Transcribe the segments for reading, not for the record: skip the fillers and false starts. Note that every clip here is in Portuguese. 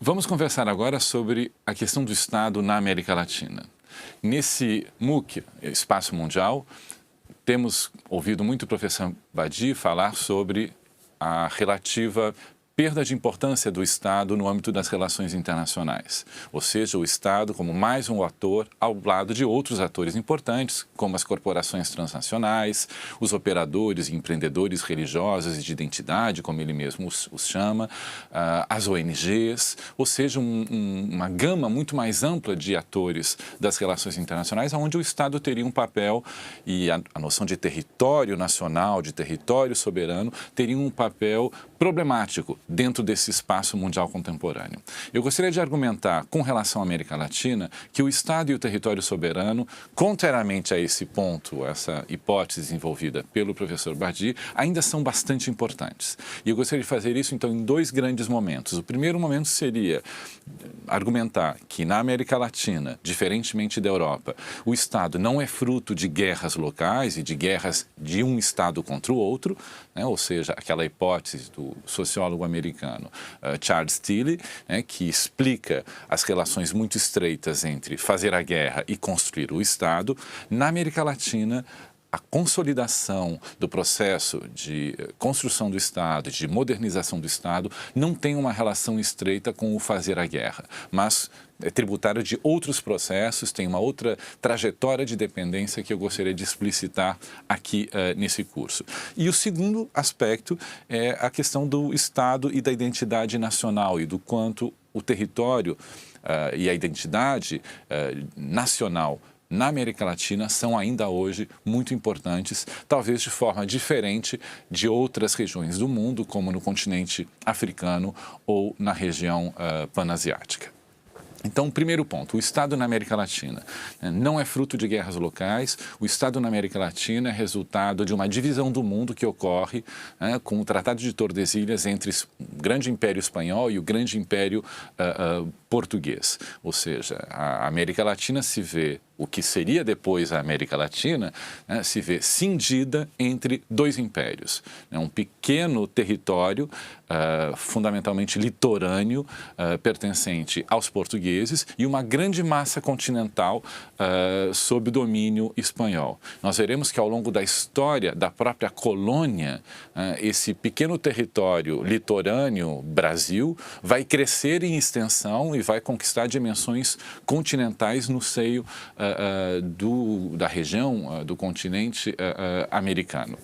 Vamos conversar agora sobre a questão do Estado na América Latina. Nesse MOOC, Espaço Mundial, temos ouvido muito o professor Badi falar sobre a relativa perda de importância do Estado no âmbito das relações internacionais, ou seja, o Estado como mais um ator ao lado de outros atores importantes, como as corporações transnacionais, os operadores e empreendedores religiosos e de identidade, como ele mesmo os chama, as ONGs, ou seja, uma gama muito mais ampla de atores das relações internacionais, onde o Estado teria um papel e a noção de território nacional, de território soberano, teria um papel problemático dentro desse espaço mundial contemporâneo. Eu gostaria de argumentar, com relação à América Latina, que o Estado e o território soberano, contrariamente a esse ponto, essa hipótese desenvolvida pelo professor Badi, ainda são bastante importantes. E eu gostaria de fazer isso, então, em dois grandes momentos. O primeiro momento seria argumentar que na América Latina, diferentemente da Europa, o Estado não é fruto de guerras locais e de guerras de um Estado contra o outro, né? Ou seja, aquela hipótese do sociólogo americano Charles Tilly, né, que explica as relações muito estreitas entre fazer a guerra e construir o Estado. Na América Latina, a consolidação do processo de construção do Estado, de modernização do Estado, não tem uma relação estreita com o fazer a guerra, mas é tributário de outros processos, tem uma outra trajetória de dependência que eu gostaria de explicitar aqui nesse curso. E o segundo aspecto é a questão do Estado e da identidade nacional e do quanto o território e a identidade nacional na América Latina são ainda hoje muito importantes, talvez de forma diferente de outras regiões do mundo, como no continente africano ou na região panasiática. Então, primeiro ponto, o Estado na América Latina não é fruto de guerras locais. O Estado na América Latina é resultado de uma divisão do mundo que ocorre com o Tratado de Tordesilhas entre o grande Império Espanhol e o grande Império Português. Ou seja, a América Latina se vê, o que seria depois a América Latina, se vê cindida entre dois impérios. Um pequeno território, fundamentalmente litorâneo, pertencente aos portugueses, e uma grande massa continental sob domínio espanhol. Nós veremos que ao longo da história da própria colônia, esse pequeno território litorâneo, Brasil, vai crescer em extensão e vai conquistar dimensões continentais no seio da região, do continente americano.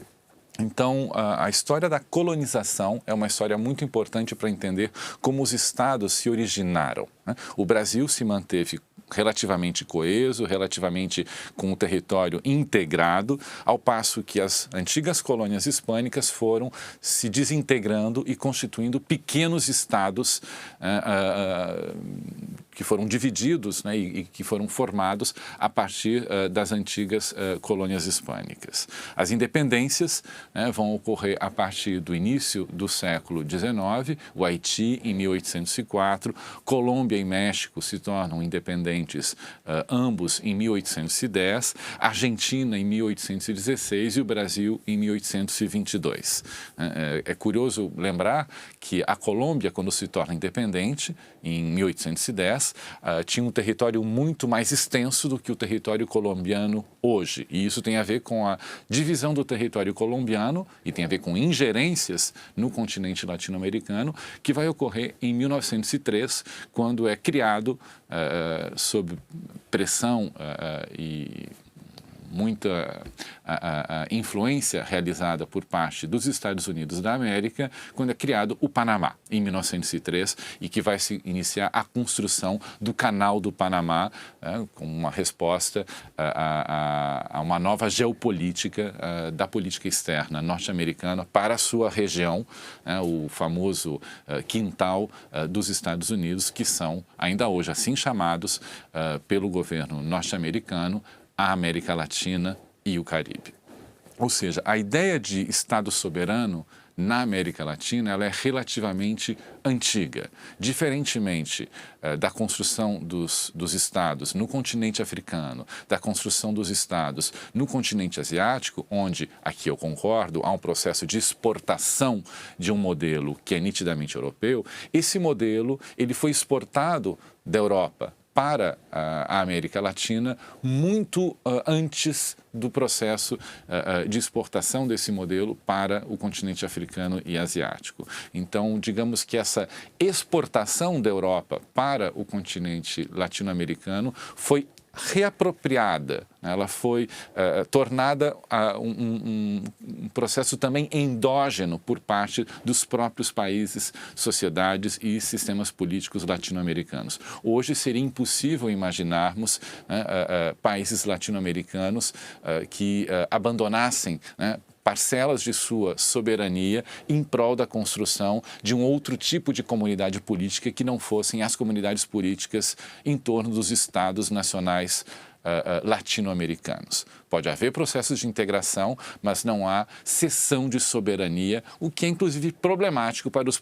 Então, a história da colonização é uma história muito importante para entender como os estados se originaram, né? O Brasil se manteve relativamente coeso, relativamente com o território integrado, ao passo que as antigas colônias hispânicas foram se desintegrando e constituindo pequenos estados que foram divididos, né, e que foram formados a partir das antigas colônias hispânicas. As independências vão ocorrer a partir do início do século XIX, o Haiti em 1804, Colômbia e México se tornam independentes ambos em 1810, Argentina em 1816 e o Brasil em 1822. É curioso lembrar que a Colômbia, quando se torna independente, em 1810, tinha um território muito mais extenso do que o território colombiano hoje. E isso tem a ver com a divisão do território colombiano e tem a ver com ingerências no continente latino-americano, que vai ocorrer em 1903, quando é criado, sob pressão e muita influência realizada por parte dos Estados Unidos da América, quando é criado o Panamá, em 1903, e que vai se iniciar a construção do Canal do Panamá, com uma resposta a uma nova geopolítica da política externa norte-americana para a sua região, o famoso quintal dos Estados Unidos, que são, ainda hoje, assim chamados pelo governo norte-americano, a América Latina e o Caribe. Ou seja, a ideia de Estado soberano na América Latina, ela é relativamente antiga. Diferentemente da construção dos estados no continente africano, da construção dos estados no continente asiático, onde, aqui eu concordo, há um processo de exportação de um modelo que é nitidamente europeu, esse modelo ele foi exportado da Europa para a América Latina muito antes do processo de exportação desse modelo para o continente africano e asiático. Então, digamos que essa exportação da Europa para o continente latino-americano foi reapropriada, ela foi tornada um processo também endógeno por parte dos próprios países, sociedades e sistemas políticos latino-americanos. Hoje seria impossível imaginarmos países latino-americanos que abandonassem parcelas de sua soberania em prol da construção de um outro tipo de comunidade política que não fossem as comunidades políticas em torno dos estados nacionais latino-americanos. Pode haver processos de integração, mas não há cessão de soberania, o que é inclusive problemático para os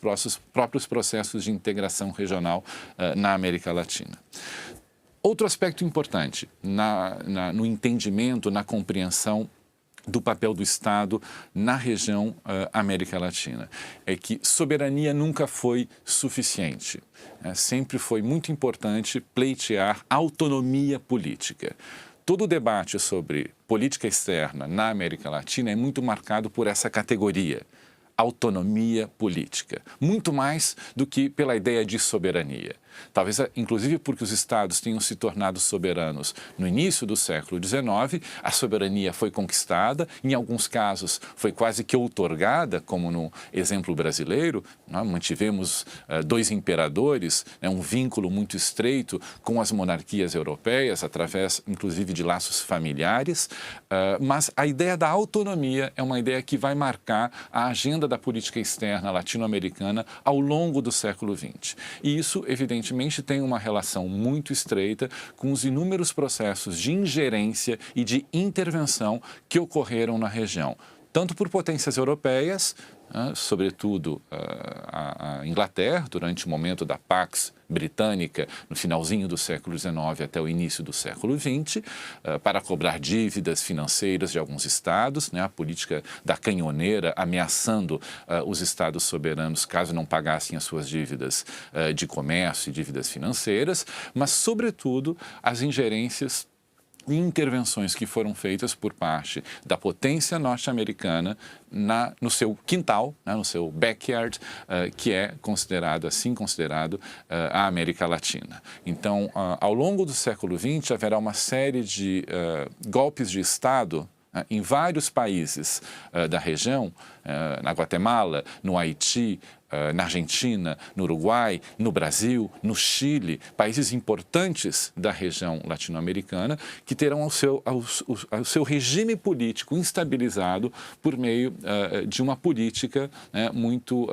próprios processos de integração regional na América Latina. Outro aspecto importante no entendimento, na compreensão do papel do Estado na região América Latina. É que soberania nunca foi suficiente. Sempre foi muito importante pleitear autonomia política. Todo o debate sobre política externa na América Latina é muito marcado por essa categoria, autonomia política, muito mais do que pela ideia de soberania. Talvez, inclusive, porque os estados tenham se tornado soberanos no início do século XIX, a soberania foi conquistada, em alguns casos foi quase que outorgada, como no exemplo brasileiro, mantivemos dois imperadores, um vínculo muito estreito com as monarquias europeias, através, inclusive, de laços familiares, mas a ideia da autonomia é uma ideia que vai marcar a agenda da política externa latino-americana ao longo do século XX. E isso, evidentemente, tem uma relação muito estreita com os inúmeros processos de ingerência e de intervenção que ocorreram na região, tanto por potências europeias, sobretudo a Inglaterra, durante o momento da Pax Britânica, no finalzinho do século XIX até o início do século XX, para cobrar dívidas financeiras de alguns estados, a política da canhoneira ameaçando os estados soberanos caso não pagassem as suas dívidas de comércio e dívidas financeiras, mas, sobretudo, as ingerências e intervenções que foram feitas por parte da potência norte-americana no seu quintal, no seu backyard, que é considerado a América Latina. Então, ao longo do século XX, haverá uma série de golpes de Estado em vários países da região, na Guatemala, no Haiti, na Argentina, no Uruguai, no Brasil, no Chile, países importantes da região latino-americana que terão o seu regime político instabilizado por meio de uma política muito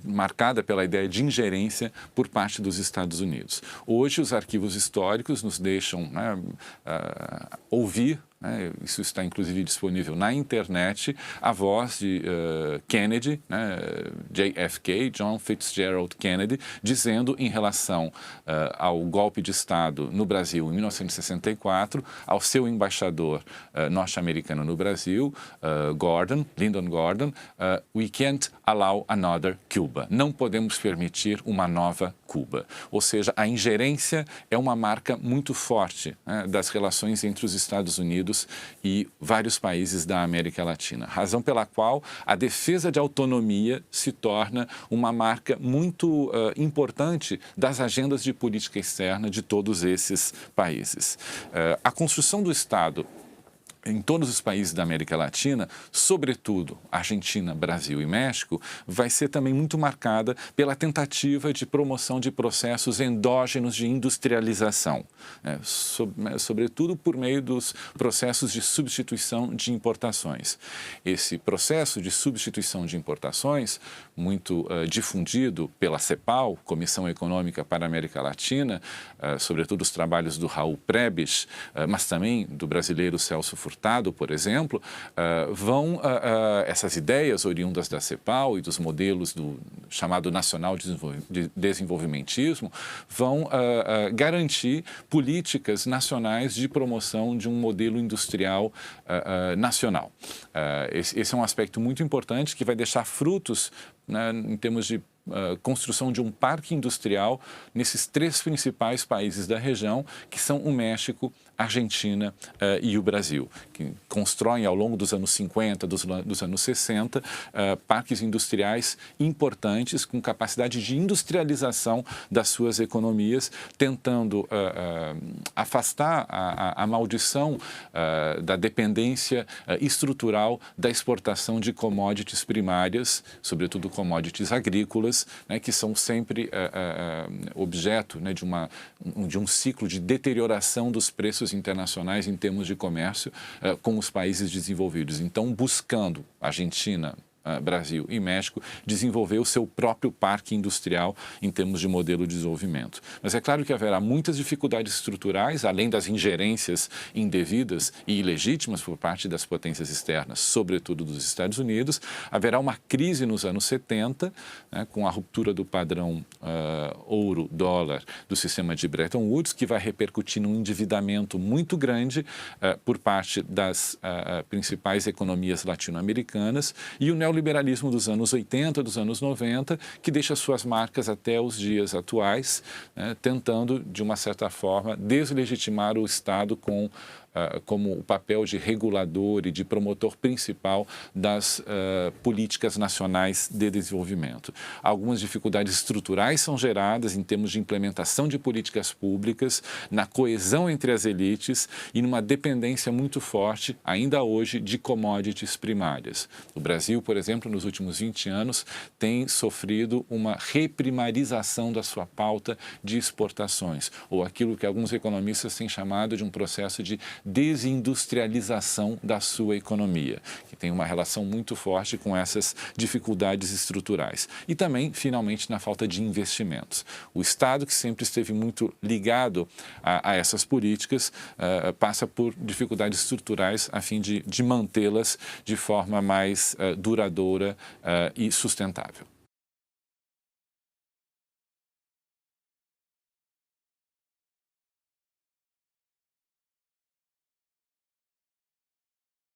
marcada pela ideia de ingerência por parte dos Estados Unidos. Hoje, os arquivos históricos nos deixam ouvir, isso está inclusive disponível na internet, a voz de Kennedy, JFK, John Fitzgerald Kennedy, dizendo em relação ao golpe de Estado no Brasil em 1964, ao seu embaixador norte-americano no Brasil, Lyndon Gordon, "We can't allow another Cuba." Não podemos permitir uma nova Cuba. Ou seja, a ingerência é uma marca muito forte das relações entre os Estados Unidos e vários países da América Latina, razão pela qual a defesa de autonomia se torna uma marca muito importante das agendas de política externa de todos esses países. A construção do Estado em todos os países da América Latina, sobretudo Argentina, Brasil e México, vai ser também muito marcada pela tentativa de promoção de processos endógenos de industrialização, sobretudo por meio dos processos de substituição de importações. Esse processo de substituição de importações, muito difundido pela CEPAL, Comissão Econômica para a América Latina, sobretudo os trabalhos do Raul Prebisch, mas também do brasileiro Celso Furtado, Hurtado, por exemplo, essas ideias oriundas da CEPAL e dos modelos do chamado nacional de desenvolvimentismo vão garantir políticas nacionais de promoção de um modelo industrial nacional. Esse é um aspecto muito importante que vai deixar frutos, né, em termos de construção de um parque industrial nesses 3 principais países da região, que são o México, a Argentina e o Brasil, que constroem ao longo dos anos 50, dos anos 60, parques industriais importantes com capacidade de industrialização das suas economias, tentando afastar a maldição da dependência estrutural da exportação de commodities primárias, sobretudo commodities agrícolas, né, que são sempre objeto, né, de um ciclo de deterioração dos preços internacionais em termos de comércio com os países desenvolvidos. Então, buscando Argentina, Brasil e México, desenvolver o seu próprio parque industrial em termos de modelo de desenvolvimento. Mas é claro que haverá muitas dificuldades estruturais, além das ingerências indevidas e ilegítimas por parte das potências externas, sobretudo dos Estados Unidos. Haverá uma crise nos anos 70, né, com a ruptura do padrão ouro-dólar do sistema de Bretton Woods, que vai repercutir num endividamento muito grande por parte das principais economias latino-americanas, e o neoliberalismo dos anos 80, dos anos 90, que deixa suas marcas até os dias atuais, né, tentando, de uma certa forma, deslegitimar o Estado como o papel de regulador e de promotor principal das políticas nacionais de desenvolvimento. Algumas dificuldades estruturais são geradas em termos de implementação de políticas públicas, na coesão entre as elites e numa dependência muito forte, ainda hoje, de commodities primárias. O Brasil, por exemplo, nos últimos 20 anos, tem sofrido uma reprimarização da sua pauta de exportações, ou aquilo que alguns economistas têm chamado de um processo de desindustrialização da sua economia, que tem uma relação muito forte com essas dificuldades estruturais. E também, finalmente, na falta de investimentos. O Estado, que sempre esteve muito ligado a essas políticas, passa por dificuldades estruturais a fim de mantê-las de forma mais duradoura e sustentável.